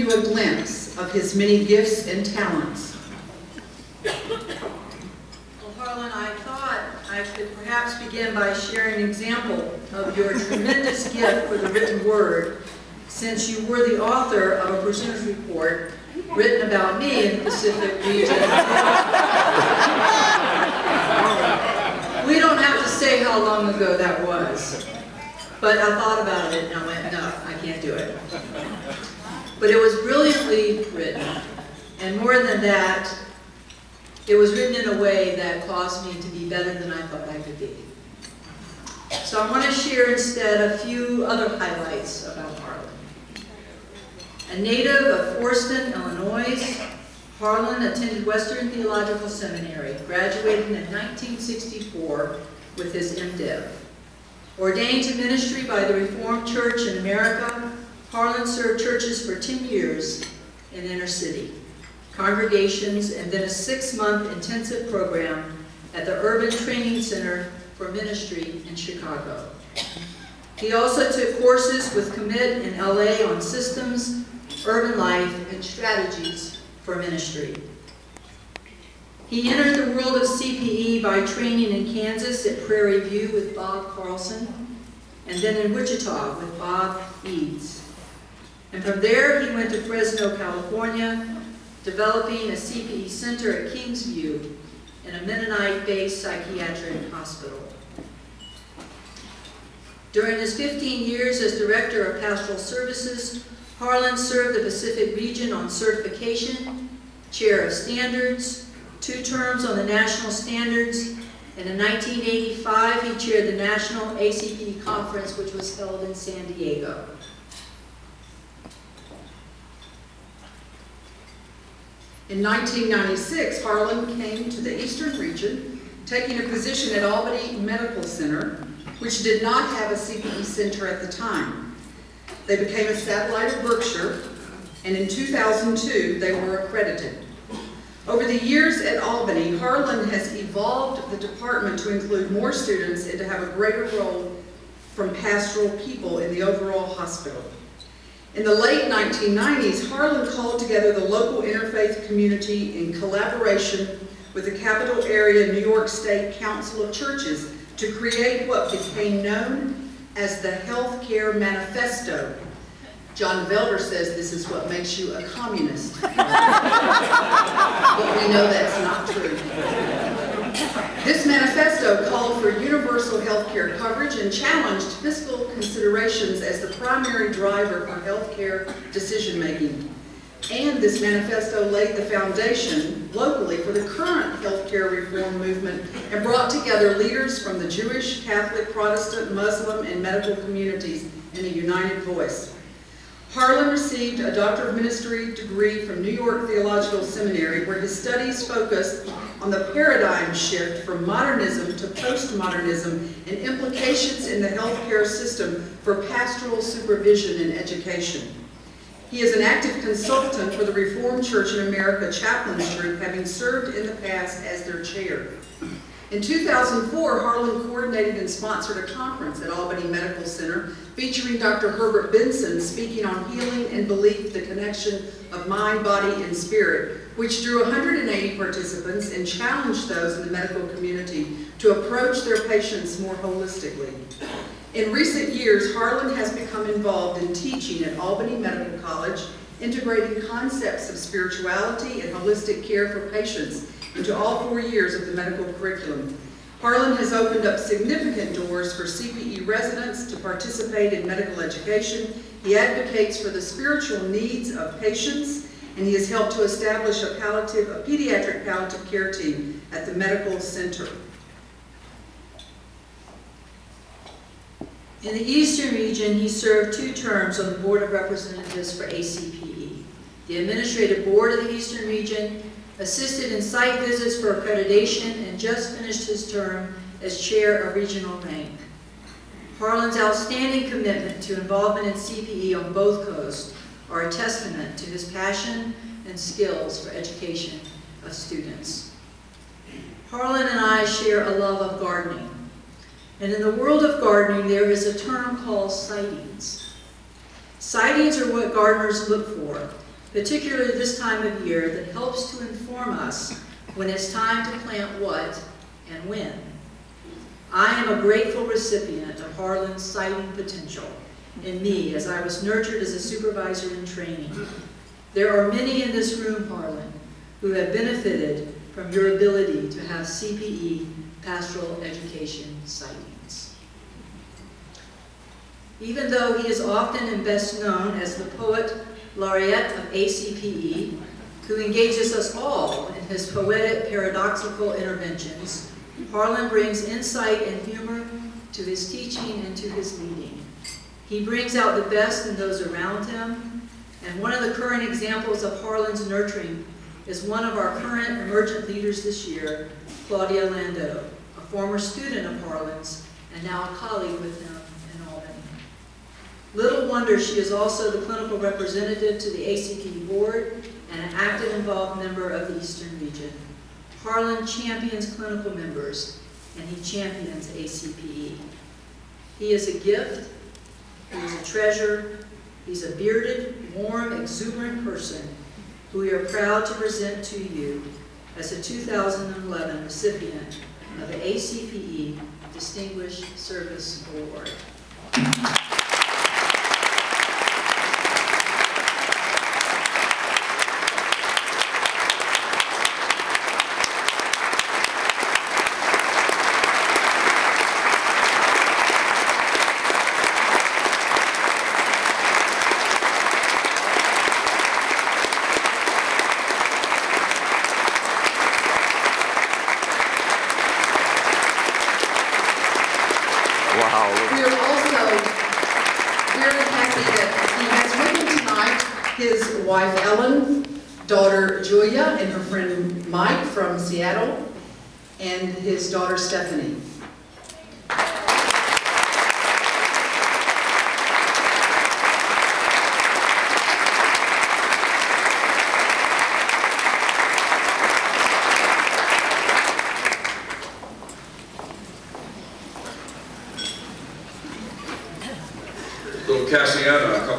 you a glimpse of his many gifts and talents. Well, Harlan, I thought I could perhaps begin by sharing an example of your tremendous gift for the written word, since you were the author of a presenter's report written about me in the Pacific region. We don't have to say how long ago that was, but I thought about it and I went, no, I can't do it. But it was brilliantly written, and more than that, it was written in a way that caused me to be better than I thought I could be. So I want to share instead a few other highlights about Harlan. A native of Forston, Illinois, Harlan attended Western Theological Seminary, graduating in 1964 with his MDiv. Ordained to ministry by the Reformed Church in America, Harlan served churches for 10 years in inner city congregations, and then a 6-month intensive program at the Urban Training Center for Ministry in Chicago. He also took courses with Commit in LA on systems, urban life, and strategies for ministry. He entered the world of CPE by training in Kansas at Prairie View with Bob Carlson, and then in Wichita with Bob Eads. And from there he went to Fresno, California, developing a CPE center at Kingsview in a Mennonite-based psychiatric hospital. During his 15 years as Director of Pastoral Services, Harlan served the Pacific region on certification, Chair of Standards, 2 terms on the National Standards, and in 1985 he chaired the National ACPE Conference, which was held in San Diego. In 1996, Harlan came to the Eastern region, taking a position at Albany Medical Center, which did not have a CPE center at the time. They became a satellite of Berkshire, and in 2002, they were accredited. Over the years at Albany, Harlan has evolved the department to include more students and to have a greater role from pastoral people in the overall hospital. In the late 1990s, Harlan called together the local interfaith community in collaboration with the Capital Area New York State Council of Churches to create what became known as the Healthcare Manifesto. John Velder says this is what makes you a communist. But we know that's not true. This manifesto called for universal health care coverage and challenged fiscal considerations as the primary driver for health care decision-making. And this manifesto laid the foundation locally for the current health care reform movement and brought together leaders from the Jewish, Catholic, Protestant, Muslim, and medical communities in a united voice. Harlan received a Doctor of Ministry degree from New York Theological Seminary, where his studies focused on the paradigm shift from modernism to postmodernism and implications in the healthcare system for pastoral supervision and education. He is an active consultant for the Reformed Church in America Chaplains Group, having served in the past as their chair. In 2004, Harlan coordinated and sponsored a conference at Albany Medical Center featuring Dr. Herbert Benson speaking on healing and belief, the connection of mind, body, and spirit, which drew 180 participants and challenged those in the medical community to approach their patients more holistically. In recent years, Harlan has become involved in teaching at Albany Medical College, integrating concepts of spirituality and holistic care for patients into all 4 years of the medical curriculum. Harlan has opened up significant doors for CPE residents to participate in medical education. He advocates for the spiritual needs of patients, and he has helped to establish a pediatric palliative care team at the medical center. In the Eastern region, he served 2 terms on the Board of Representatives for ACPE, the Administrative Board of the Eastern region, assisted in site visits for accreditation, and just finished his term as chair of regional rank. Harlan's outstanding commitment to involvement in CPE on both coasts are a testament to his passion and skills for education of students. Harlan and I share a love of gardening. And in the world of gardening, there is a term called sightings. Sightings are what gardeners look for, particularly this time of year, that helps to inform us when it's time to plant what and when. I am a grateful recipient of Harlan's sighting potential in me as I was nurtured as a supervisor in training. There are many in this room, Harlan, who have benefited from your ability to have CPE pastoral education sightings. Even though he is often and best known as the poet laureate of ACPE, who engages us all in his poetic paradoxical interventions, Harlan brings insight and humor to his teaching and to his leading. He brings out the best in those around him, and one of the current examples of Harlan's nurturing is one of our current emergent leaders this year, Claudia Lando, a former student of Harlan's and now a colleague with him in Albany. Little wonder she is also the clinical representative to the ACPE board and an active involved member of the Eastern region. Harlan champions clinical members, and he champions ACPE. He is a gift, he is a treasure, he's a bearded, warm, exuberant person who we are proud to present to you as a 2011 recipient of the ACPE Distinguished Service Award. We are also very happy that he has with him tonight his wife Ellen, daughter Julia, and her friend Mike from Seattle, and his daughter Stephanie. Little Cassiana, a couple